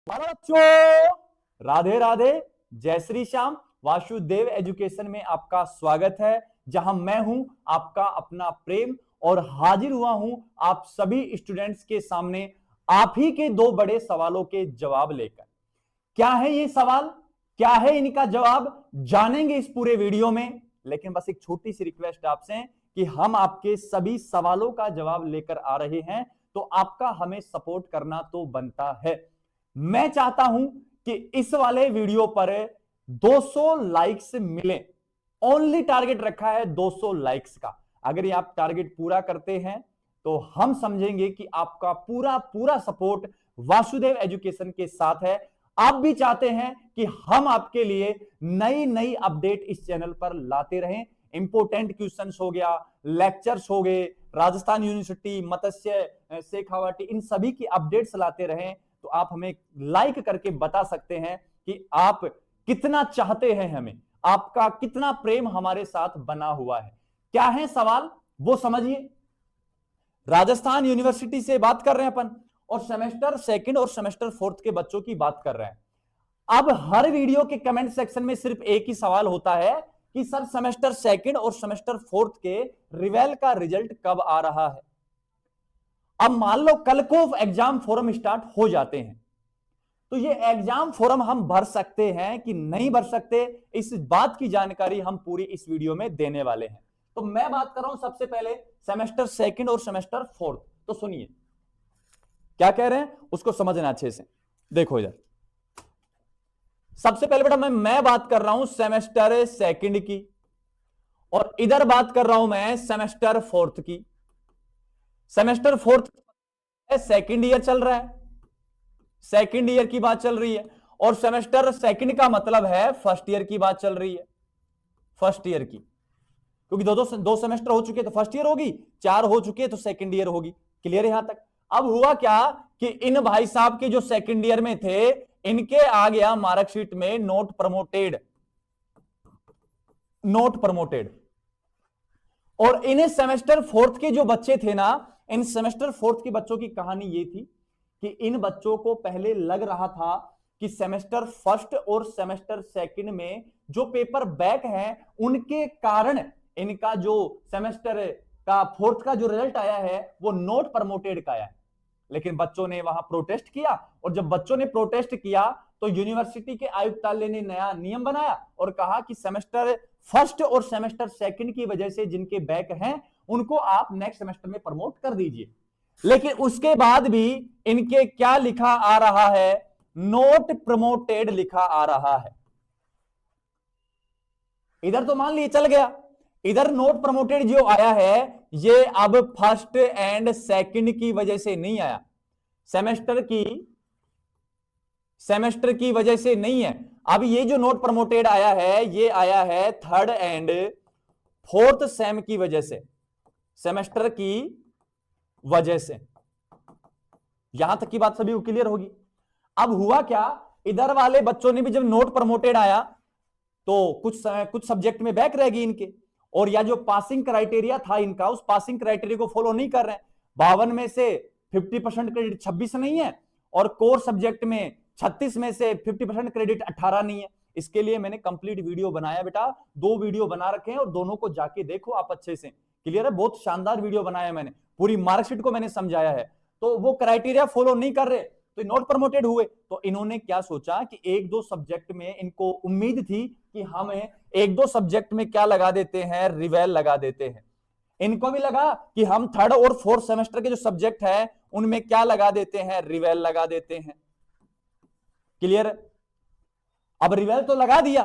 वाला बच्चों, राधे राधे, जय श्री श्याम। वासुदेव एजुकेशन में आपका स्वागत है, जहां मैं हूं आपका अपना प्रेम और हाजिर हुआ हूं आप सभी स्टूडेंट्स के सामने आप ही के दो बड़े सवालों के जवाब लेकर। क्या है ये सवाल, क्या है इनका जवाब, जानेंगे इस पूरे वीडियो में। लेकिन बस एक छोटी सी रिक्वेस्ट आपसे कि हम आपके सभी सवालों का जवाब लेकर आ रहे हैं, तो आपका हमें सपोर्ट करना तो बनता है। मैं चाहता हूं कि इस वाले वीडियो पर 200 लाइक्स मिले। ओनली टारगेट रखा है 200 लाइक्स का। अगर ये आप टारगेट पूरा करते हैं तो हम समझेंगे कि आपका पूरा पूरा सपोर्ट वासुदेव एजुकेशन के साथ है। आप भी चाहते हैं कि हम आपके लिए नई नई अपडेट इस चैनल पर लाते रहें। इंपोर्टेंट क्वेश्चंस हो गया, लेक्चर्स हो गए, राजस्थान यूनिवर्सिटी, मत्स्य शेखावाटी, इन सभी की अपडेट्स लाते रहें। तो आप हमें लाइक करके बता सकते हैं कि आप कितना चाहते हैं हमें, आपका कितना प्रेम हमारे साथ बना हुआ है। क्या है सवाल वो समझिए। राजस्थान यूनिवर्सिटी से बात कर रहे हैं अपन, और सेमेस्टर सेकंड और सेमेस्टर फोर्थ के बच्चों की बात कर रहे हैं। अब हर वीडियो के कमेंट सेक्शन में सिर्फ एक ही सवाल होता है कि सर सेमेस्टर सेकंड और सेमेस्टर फोर्थ के रिवेल का रिजल्ट कब आ रहा है। अब मान लो कल को एग्जाम फॉर्म स्टार्ट हो जाते हैं, तो ये एग्जाम फॉर्म हम भर सकते हैं कि नहीं भर सकते, इस बात की जानकारी हम पूरी इस वीडियो में देने वाले हैं। तो मैं बात कर रहा हूं सबसे पहले सेमेस्टर सेकंड और सेमेस्टर फोर्थ। तो सुनिए क्या कह रहे हैं, उसको समझना अच्छे से। देखो इधर सबसे पहले बेटा मैं बात कर रहा हूं सेमेस्टर सेकंड की, और इधर बात कर रहा हूं मैं सेमेस्टर फोर्थ की। सेमेस्टर फोर्थ सेकंड ईयर चल रहा है, सेकंड ईयर की बात चल रही है, और सेमेस्टर सेकंड का मतलब है फर्स्ट ईयर की बात चल रही है, फर्स्ट ईयर की। क्योंकि दो सेमेस्टर हो चुके तो फर्स्ट ईयर होगी, 4 हो चुके तो सेकंड ईयर होगी। क्लियर है यहां तक। अब हुआ क्या कि इन भाई साहब के जो सेकंड ईयर में थे, इनके आ गया मार्कशीट में नोट प्रमोटेड, नोट प्रमोटेड। और इन सेमेस्टर फोर्थ के जो बच्चे थे ना, इन सेमेस्टर फोर्थ के बच्चों की कहानी ये थी कि इन बच्चों को पहले लग रहा था कि सेमेस्टर फर्स्ट और सेमेस्टर सेकंड में जो पेपर बैक हैं, उनके कारण इनका जो सेमेस्टर का फोर्थ का जो रिजल्ट आया है वो नोट प्रमोटेड का आया है। लेकिन बच्चों ने वहां प्रोटेस्ट किया, और जब बच्चों ने प्रोटेस्ट किया तो यूनिवर्सिटी के आयुक्तालय ने नया नियम बनाया और कहा कि सेमेस्टर फर्स्ट और सेमेस्टर सेकंड की वजह से जिनके बैक हैं, उनको आप नेक्स्ट सेमेस्टर में प्रमोट कर दीजिए। लेकिन उसके बाद भी इनके क्या लिखा आ रहा है, नोट प्रमोटेड लिखा आ रहा है। इधर तो मान लिए चल गया, इधर नोट प्रमोटेड जो आया है ये अब फर्स्ट एंड सेकंड की वजह से नहीं आया, सेमेस्टर की वजह से नहीं है। अब ये जो नोट प्रमोटेड आया है ये आया है थर्ड एंड फोर्थ सेम की वजह से, सेमेस्टर की वजह से। यहां तक की बात सभी को क्लियर होगी। अब हुआ क्या, इधर वाले बच्चों ने भी जब नोट प्रमोटेड आया तो कुछ सब्जेक्ट में बैक रह गई इनके, और या जो पासिंग क्राइटेरिया था इनका, उस पासिंग क्राइटेरिया को फॉलो नहीं कर रहे हैं। 52 में से 50% क्रेडिट 26 नहीं है, और कोर सब्जेक्ट में 36 में से 50% क्रेडिट 18 नहीं है। इसके लिए मैंने कंप्लीट वीडियो बनाया बेटा, 2 वीडियो बना रखे हैं, और दोनों को जाके देखो आप अच्छे से। क्लियर है, बहुत शानदार वीडियो बनाया मैंने, पूरी मार्कशीट को मैंने समझाया है। तो वो क्राइटेरिया फॉलो नहीं कर रहे तो नोट प्रमोटेड हुए। तो इन्होंने क्या सोचा कि 1-2 सब्जेक्ट में इनको उम्मीद थी कि हमें 1-2 सब्जेक्ट में क्या लगा देते हैं, रिवेल लगा देते हैं। इनको भी लगा कि हम थर्ड और फोर्थ सेमेस्टर के जो सब्जेक्ट है उनमें क्या लगा देते हैं, रिवेल लगा देते हैं। क्लियर। अब रिवेल तो लगा दिया,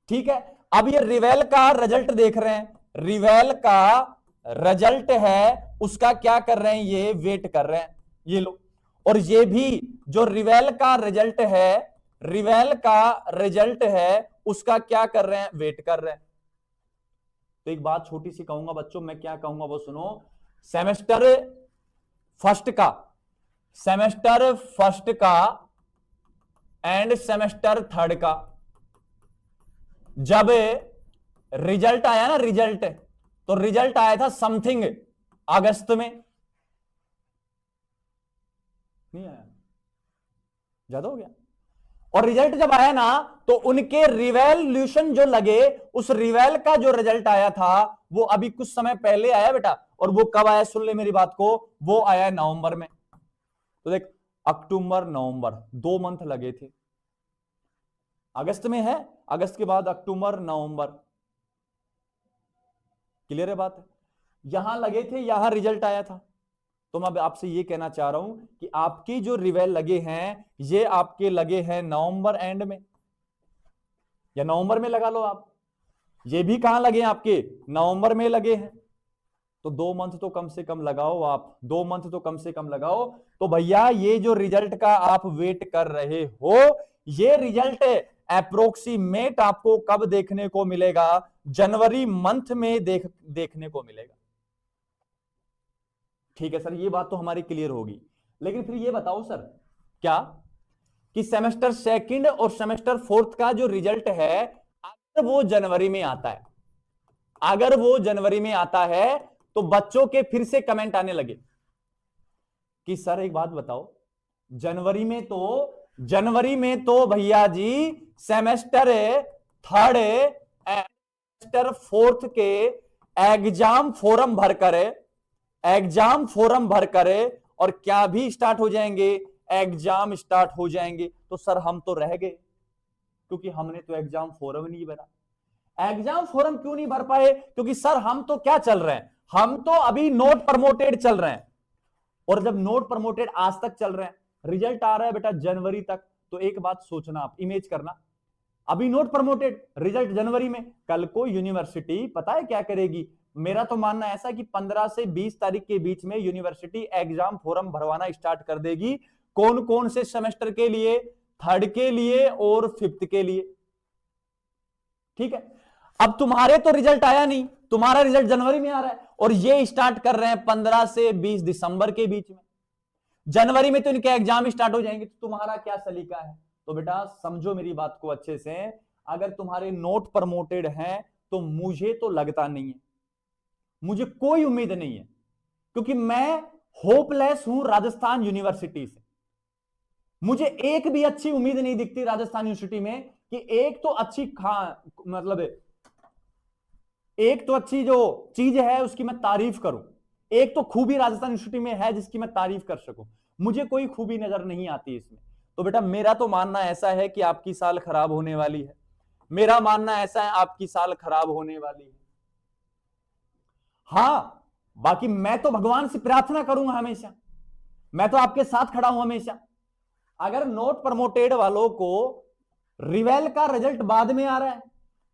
ठीक है। अब ये रिवेल का रिजल्ट देख रहे हैं, रिवेल का रिजल्ट है उसका क्या कर रहे हैं, ये वेट कर रहे हैं ये लोग। और ये भी जो रिवेल का रिजल्ट है, रिवेल का रिजल्ट है उसका क्या कर रहे हैं, वेट कर रहे हैं। तो एक बात छोटी सी कहूंगा बच्चों, मैं क्या कहूंगा वो सुनो। सेमेस्टर फर्स्ट का, सेमेस्टर फर्स्ट का एंड सेमेस्टर थर्ड का जब रिजल्ट आया ना, रिजल्ट, तो रिजल्ट आया था समथिंग अगस्त में, नहीं आया, ज्यादा हो गया। और रिजल्ट जब आया ना तो उनके रिवैल्यूशन जो लगे, उस रिवैल का जो रिजल्ट आया था वो अभी कुछ समय पहले आया बेटा। और वो कब आया, सुन ले मेरी बात को, वो आया नवंबर में। तो देख, अक्टूबर नवंबर 2 मंथ लगे थे। अगस्त में है, अगस्त के बाद अक्टूबर नवंबर, क्लियर है बात? यहां लगे थे, यहां रिजल्ट आया था। तो मैं आपसे ये कहना चाह रहा हूं कि आपकी जो रिवेल लगे हैं ये आपके लगे हैं नवंबर एंड में, या नवंबर में लगा लो आप। ये भी कहां लगे हैं आपके, नवंबर में लगे हैं। तो 2 मंथ तो कम से कम लगाओ आप, 2 मंथ तो कम से कम लगाओ। तो भैया ये जो रिजल्ट का आप वेट कर रहे हो, ये रिजल्ट अप्रोक्सीमेट आपको कब देखने को मिलेगा, जनवरी मंथ में देखने को मिलेगा। ठीक है सर, ये बात तो हमारी क्लियर होगी। लेकिन फिर ये बताओ सर, क्या कि सेमेस्टर सेकंड और सेमेस्टर फोर्थ का जो रिजल्ट है, अगर वो जनवरी में आता है, अगर वो जनवरी में आता है, तो बच्चों के फिर से कमेंट आने लगे कि सर एक बात बताओ, जनवरी में तो भैया जी सेमेस्टर थर्ड सेमेस्टर फोर्थ के एग्जाम फॉर्म भर करे, एग्जाम फॉर्म भर करे, और क्या भी स्टार्ट हो जाएंगे, एग्जाम स्टार्ट हो जाएंगे। तो सर हम तो रह गए, क्योंकि हमने तो एग्जाम फॉर्म नहीं भरा। एग्जाम फॉर्म क्यों नहीं भर पाए, क्योंकि सर हम तो क्या चल रहे हैं, हम तो अभी नोट प्रमोटेड चल रहे हैं। और जब नोट प्रमोटेड आज तक चल रहे हैं, रिजल्ट आ रहा है बेटा जनवरी तक, तो एक बात सोचना, आप इमेज करना, अभी नोट प्रमोटेड, रिजल्ट जनवरी में, कल को यूनिवर्सिटी पता है क्या करेगी। मेरा तो मानना ऐसा कि 15 से 20 तारीख के बीच में यूनिवर्सिटी एग्जाम फॉर्म भरवाना स्टार्ट कर देगी। कौन कौन से सेमेस्टर के लिए, थर्ड के लिए और फिफ्थ के लिए। ठीक है, अब तुम्हारे तो रिजल्ट आया नहीं, तुम्हारा रिजल्ट जनवरी में आ रहा है, और ये स्टार्ट कर रहे हैं 15 से 20 दिसंबर के बीच में। जनवरी में तो इनके एग्जाम स्टार्ट हो जाएंगे, तो तुम्हारा क्या सलीका है। तो बेटा समझो मेरी बात को अच्छे से, अगर तुम्हारे नोट प्रमोटेड हैं तो मुझे तो लगता नहीं है, मुझे कोई उम्मीद नहीं है, क्योंकि मैं होपलेस हूं राजस्थान यूनिवर्सिटी से। मुझे एक भी अच्छी उम्मीद नहीं दिखती राजस्थान यूनिवर्सिटी में कि एक तो अच्छी मतलब एक तो अच्छी जो चीज है उसकी मैं तारीफ करूं, एक तो खूबी राजस्थान यूनिवर्सिटी में है जिसकी मैं तारीफ कर सकूं, मुझे कोई खूबी नजर नहीं आती इसमें। तो बेटा मेरा तो मानना ऐसा है कि आपकी साल खराब होने वाली है, मेरा मानना ऐसा है आपकी साल खराब होने वाली है। हां, बाकी मैं तो भगवान से प्रार्थना करूंगा हमेशा, मैं तो आपके साथ खड़ा हूं हमेशा। अगर नोट प्रमोटेड वालों को रिवेल का रिजल्ट बाद में आ रहा है,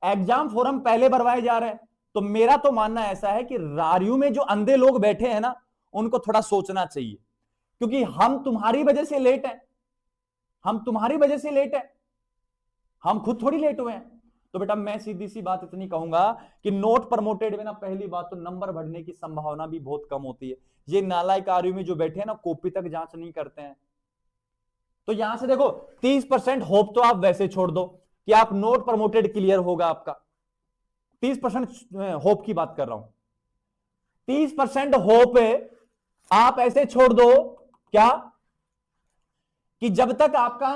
एग्जाम फॉर्म पहले भरवाए जा रहे हैं, तो मेरा तो मानना ऐसा है कि रारियों में जो अंधे लोग बैठे हैं ना, उनको थोड़ा सोचना चाहिए, क्योंकि हम तुम्हारी वजह से लेट हैं, हम तुम्हारी वजह से लेट हैं, हम खुद थोड़ी लेट हुए हैं। तो बेटा मैं सीधी सी बात इतनी कहूंगा कि नोट प्रमोटेड में ना, पहली बात तो नंबर बढ़ने की संभावना भी बहुत कम होती है। ये नालायक आरयू में जो बैठे हैं ना, कॉपी तक जांच नहीं करते हैं। तो यहां से देखो 30% होप तो आप वैसे छोड़ दो कि आप नोट प्रमोटेड क्लियर होगा आपका, 30% होप की बात कर रहा हूं, 30% होप आप ऐसे छोड़ दो क्या, कि जब तक आपका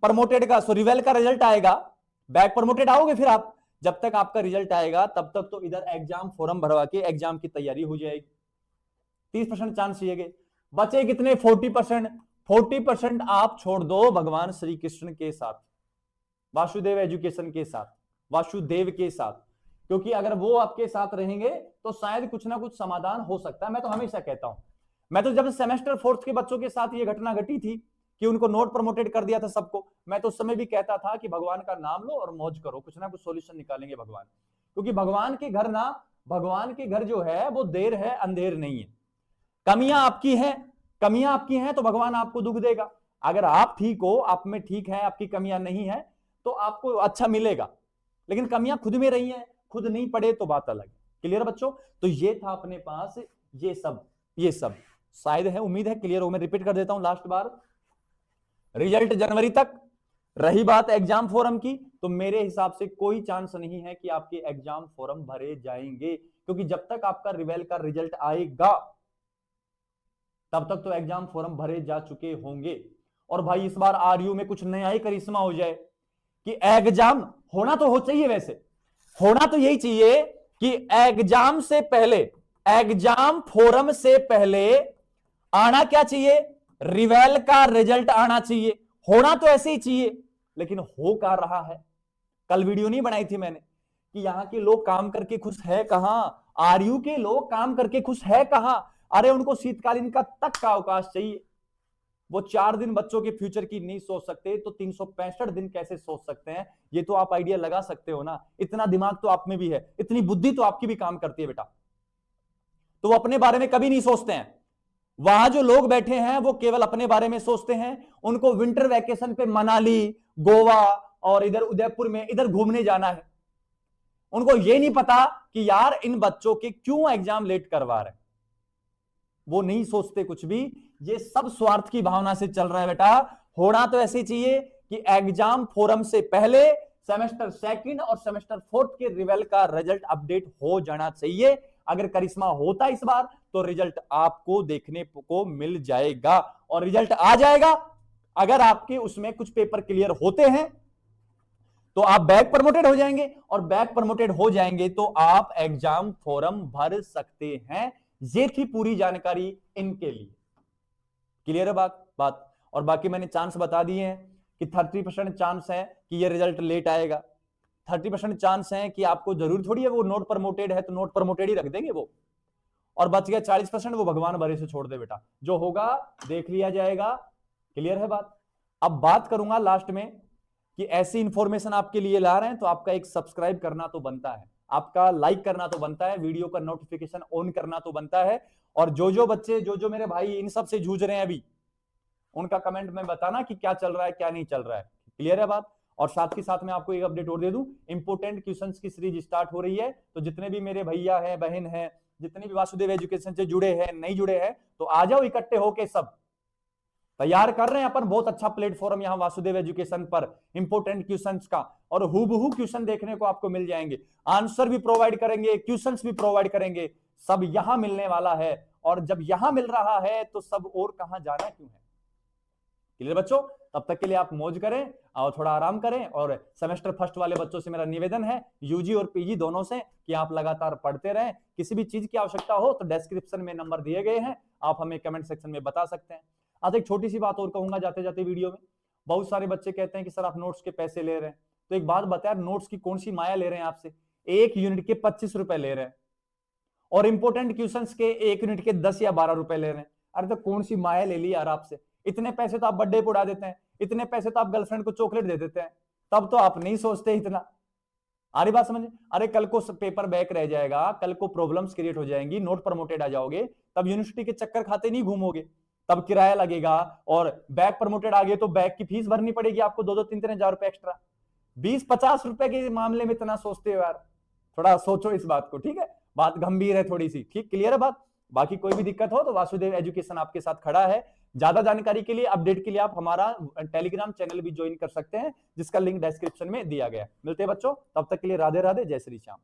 प्रमोटेड का रिवेल का रिजल्ट आएगा, बैक प्रमोटेड आओगे फिर आप, जब तक आपका रिजल्ट आएगा तब तक तो इधर एग्जाम फॉर्म भरवा के एग्जाम की तैयारी हो जाएगी। 30% चांस चाहिए, बचे कितने, 40%। 40% आप छोड़ दो भगवान श्री कृष्ण के साथ, वासुदेव एजुकेशन के साथ, वासुदेव के साथ, क्योंकि अगर वो आपके साथ रहेंगे तो शायद कुछ ना कुछ समाधान हो सकता है। मैं तो हमेशा कहता हूं, मैं तो जब सेमेस्टर फोर्थ के बच्चों के साथ ये घटना घटी थी कि उनको नोट प्रमोटेड कर दिया था सबको, मैं तो उस समय भी कहता था कि भगवान का नाम लो और मौज करो, कुछ ना कुछ सॉल्यूशन निकालेंगे भगवान, क्योंकि भगवान के घर ना, भगवान के घर जो है वो देर है अंधेर नहीं है। कमियां आपकी हैं, कमियां आपकी हैं तो भगवान आपको दुख देगा। अगर आप ठीक हो, आप में ठीक है, आपकी कमियां नहीं है, तो आपको अच्छा मिलेगा। लेकिन कमियां खुद में रही हैं, खुद नहीं पड़े तो बात अलग। क्लियर बच्चों? तो ये था अपने पास, ये सब शायद है, उम्मीद है क्लियर हो। मैं रिपीट कर देता हूं लास्ट बार, रिजल्ट जनवरी तक। रही बात एग्जाम फॉर्म की, तो मेरे हिसाब से कोई चांस नहीं है कि आपके एग्जाम फॉर्म भरे जाएंगे, क्योंकि जब तक आपका रिवेल का रिजल्ट आएगा तब तक तो एग्जाम फॉर्म भरे जा चुके होंगे। और भाई इस बार आरयू में कुछ नया ही करिश्मा हो जाए कि एग्जाम होना तो हो चाहिए, वैसे होना तो यही चाहिए कि एग्जाम से पहले, एग्जाम फोरम से पहले आना क्या चाहिए, रिवेल का रिजल्ट आना चाहिए, होना तो ऐसे ही चाहिए। लेकिन हो क्या रहा है, कल वीडियो नहीं बनाई थी मैंने कि यहां के लोग काम करके खुश है कहां, आरयू के लोग काम करके खुश है कहां। अरे उनको शीतकालीन का तक का अवकाश चाहिए। वो 4 दिन बच्चों के फ्यूचर की नहीं सोच सकते तो 365 दिन कैसे सोच सकते हैं, ये तो आप आइडिया लगा सकते हो ना। इतना दिमाग तो आप में भी है, इतनी बुद्धि तो आपकी भी काम करती है बेटा। तो वो अपने बारे में कभी नहीं सोचते हैं। वहां जो लोग बैठे हैं वो केवल अपने बारे में सोचते हैं। उनको विंटर वैकेशन पे मनाली, गोवा और इधर उदयपुर में इधर घूमने जाना है। उनको ये नहीं पता कि यार इन बच्चों के क्यों एग्जाम लेट करवा रहे हैं। वो नहीं सोचते कुछ भी, ये सब स्वार्थ की भावना से चल रहा है बेटा। होना तो ऐसे चाहिए कि एग्जाम फोरम से पहले सेमेस्टर सेकंड और सेमेस्टर फोर्थ के रिवेल का रिजल्ट अपडेट हो जाना चाहिए। अगर करिश्मा होता इस बार तो रिजल्ट आपको देखने को मिल जाएगा, और रिजल्ट आ जाएगा। अगर आपके उसमें कुछ पेपर क्लियर होते हैं तो आप बैक प्रमोटेड हो जाएंगे, और बैक प्रमोटेड हो जाएंगे तो आप एग्जाम फॉर्म भर सकते हैं। ये थी पूरी जानकारी इनके लिए। क्लियर है बात। और बाकी मैंने चांस बता दिए हैं कि 30% चांस है कि ये रिजल्ट लेट आएगा। 30% चांस है कि आपको जरूर थोड़ी है वो नोट प्रमोटेड है तो नोट प्रमोटेड ही रख देंगे वो, और बच गया 40% वो भगवान भरे से छोड़ दे बेटा, जो होगा देख लिया जाएगा। क्लियर है बात। अब बात करूंगा लास्ट में कि ऐसी इंफॉर्मेशन आपके लिए ला रहे हैं तो आपका एक सब्सक्राइब करना तो बनता है, आपका लाइक करना तो बनता है, वीडियो का नोटिफिकेशन ऑन करना तो बनता है। और जो बच्चे जो मेरे भाई इन सब से जूझ रहे हैं अभी, उनका कमेंट में बताना कि क्या चल रहा है क्या नहीं चल रहा है। क्लियर है बात। और साथ ही साथ में आपको एक अपडेट और दे दूं, इंपोर्टेंट क्वेश्चंस की सीरीज स्टार्ट हो रही है। तो जितने भी मेरे भैया हैं, बहन हैं, जितने भी वासुदेव एजुकेशन से जुड़े हैं, नहीं जुड़े हैं, तो आ जाओ इकट्ठे होके सब तैयार कर रहे हैं अपन बहुत अच्छा प्लेटफॉर्म यहां वासुदेव एजुकेशन पर इंपोर्टेंट क्वेश्चंस का। और हूबहू क्वेश्चन देखने को आपको मिल जाएंगे, आंसर भी प्रोवाइड करेंगे, क्वेश्चंस भी प्रोवाइड करेंगे, सब यहां मिलने वाला है। और जब यहां मिल रहा है तो सब और कहां जाना क्यों है। क्लियर बच्चों। तब तक के लिए आप मौज करें और थोड़ा आराम करें। और सेमेस्टर फर्स्ट वाले बच्चों से मेरा निवेदन है, यूजी और पीजी दोनों से, कि आप लगातार पढ़ते रहें। किसी भी चीज की आवश्यकता हो तो डिस्क्रिप्शन में नंबर दिए गए हैं, आप हमें कमेंट सेक्शन में बता सकते हैं। आज एक छोटी सी बात और कहूंगा जाते जाते वीडियो में। बहुत सारे बच्चे कहते हैं कि सर आप नोट्स के पैसे ले रहे हैं, तो एक बात बताया, नोट्स की कौन सी माया ले रहे हैं आपसे। एक यूनिट के 25 रुपए ले रहे हैं, और इंपोर्टेंट क्वेश्चंस के एक यूनिट के 10 या 12 रुपए ले रहे हैं। अरे तो कौन सी माया ले ली यार आपसे। इतने पैसे तो आप बर्थडे पे उड़ा देते हैं, इतने पैसे तो आप गर्लफ्रेंड को चॉकलेट दे देते हैं, तब तो आप नहीं सोचते इतना। आ रही बात समझ। अरे कल को पेपर बैक रह जाएगा, कल को प्रॉब्लम्स क्रिएट हो जाएंगी, नोट प्रमोटेड आ जाओगे, तब यूनिवर्सिटी के चक्कर खाते नहीं घूमोगे, तब किराया लगेगा। और बैक प्रमोटेड आ गए तो बैक की फीस भरनी पड़ेगी आपको 2-3 हजार रुपए एक्स्ट्रा। 20-50 रुपए के मामले में इतना सोचते हो यार, थोड़ा सोचो इस बात को। ठीक है, बात गंभीर है थोड़ी सी। ठीक, क्लियर है बात। बाकी कोई भी दिक्कत हो तो वासुदेव एजुकेशन आपके साथ खड़ा है। ज्यादा जानकारी के लिए, अपडेट के लिए आप हमारा टेलीग्राम चैनल भी ज्वाइन कर सकते हैं, जिसका लिंक डिस्क्रिप्शन में दिया गया है। मिलते हैं बच्चों, तब तक के लिए राधे राधे, जय श्री श्याम।